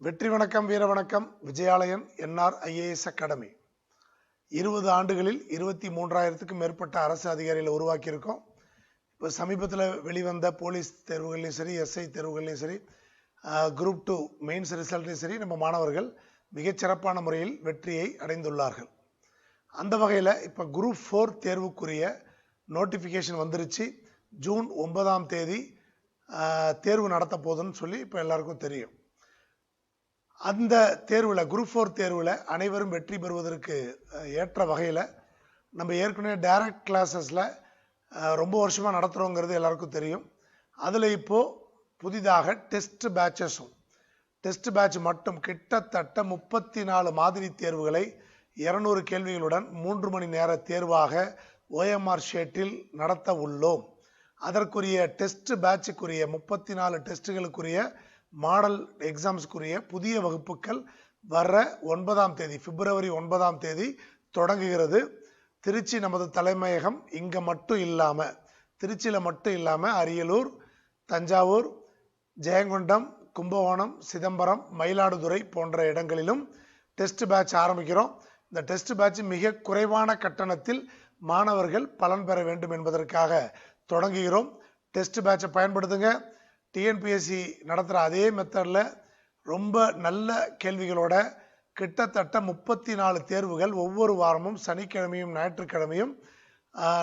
வெற்றி வணக்கம் வீர வணக்கம் விஜயாலயன் என்ஆர் ஐஏஎஸ் அகாடமி 20 ஆண்டுகளில் 23,000க்கும் மேற்பட்ட அரசு அதிகாரிகளை உருவாக்கியிருக்கோம். இப்போ சமீபத்தில் வெளிவந்த போலீஸ் தேர்வுகள்லையும் சரி, எஸ்ஐ தேர்வுகள்லையும் சரி, குரூப் 2 மெயின்ஸ் ரிசல்ட்லையும் சரி நம்ம மாணவர்கள் மிகச்சிறப்பான முறையில் வெற்றியை அடைந்துள்ளார்கள். அந்த வகையில் இப்போ குரூப் 4 தேர்வுக்குரிய நோட்டிஃபிகேஷன் வந்துருச்சு. ஜூன் 9ஆம் தேதி தேர்வு நடத்த போகுதுன்னு சொல்லி இப்போ எல்லாருக்கும் தெரியும். அந்த தேர்வில் குரூப் 4 தேர்வில் அனைவரும் வெற்றி பெறுவதற்கு ஏற்ற வகையில் நம்ம ஏற்கனவே டைரக்ட் கிளாஸஸில் ரொம்ப வருஷமாக நடத்துகிறோங்கிறது எல்லாருக்கும் தெரியும். அதில் இப்போது புதிதாக டெஸ்ட் பேட்ச் மட்டும் கிட்டத்தட்ட 34 மாதிரி தேர்வுகளை 200 கேள்விகளுடன் 3 மணி நேர தேர்வாக OMR ஷீட்டில் நடத்த உள்ளோம். அதற்குரிய டெஸ்ட் பேட்சுக்குரிய 34 டெஸ்ட்டுகளுக்குரிய மாடல் எக்ஸாம்ஸ்க்குரிய புதிய வகுப்புகள் வர்ற 9ஆம் தேதி பிப்ரவரி 9ஆம் தேதி தொடங்குகிறது. திருச்சி நமது தலைமையகம் இங்கே மட்டும் இல்லாமல், திருச்சியில் மட்டும் இல்லாமல் அரியலூர், தஞ்சாவூர், ஜெயங்கொண்டம், கும்பகோணம், சிதம்பரம், மயிலாடுதுறை போன்ற இடங்களிலும் டெஸ்ட் பேட்ச் ஆரம்பிக்கிறோம். இந்த டெஸ்ட் பேட்ச் மிக குறைவான கட்டணத்தில் மாணவர்கள் பலன் பெற வேண்டும் என்பதற்காக தொடங்குகிறோம். டெஸ்ட் பேட்சை பயன்படுத்துங்க. டிஎன்பிஎஸ்சி நடத்துகிற அதே மெத்தடில் ரொம்ப நல்ல கேள்விகளோட கிட்டத்தட்ட 34 தேர்வுகள் ஒவ்வொரு வாரமும் சனிக்கிழமையும் ஞாயிற்றுக்கிழமையும்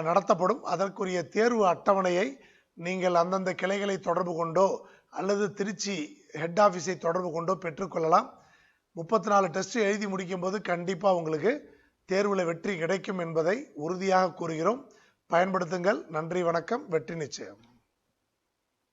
நடத்தப்படும். அதற்குரிய தேர்வு அட்டவணையை நீங்கள் அந்தந்த கிளைகளை தொடர்பு கொண்டோ அல்லது திருச்சி ஹெட் ஆஃபீஸை தொடர்பு கொண்டோ பெற்றுக்கொள்ளலாம். 34 டெஸ்ட் எழுதி முடிக்கும் போது கண்டிப்பாக உங்களுக்கு தேர்வில் வெற்றி கிடைக்கும் என்பதை உறுதியாக கூறுகிறோம். பயன்படுத்துங்கள். நன்றி, வணக்கம். வெற்றி நிச்சயம்.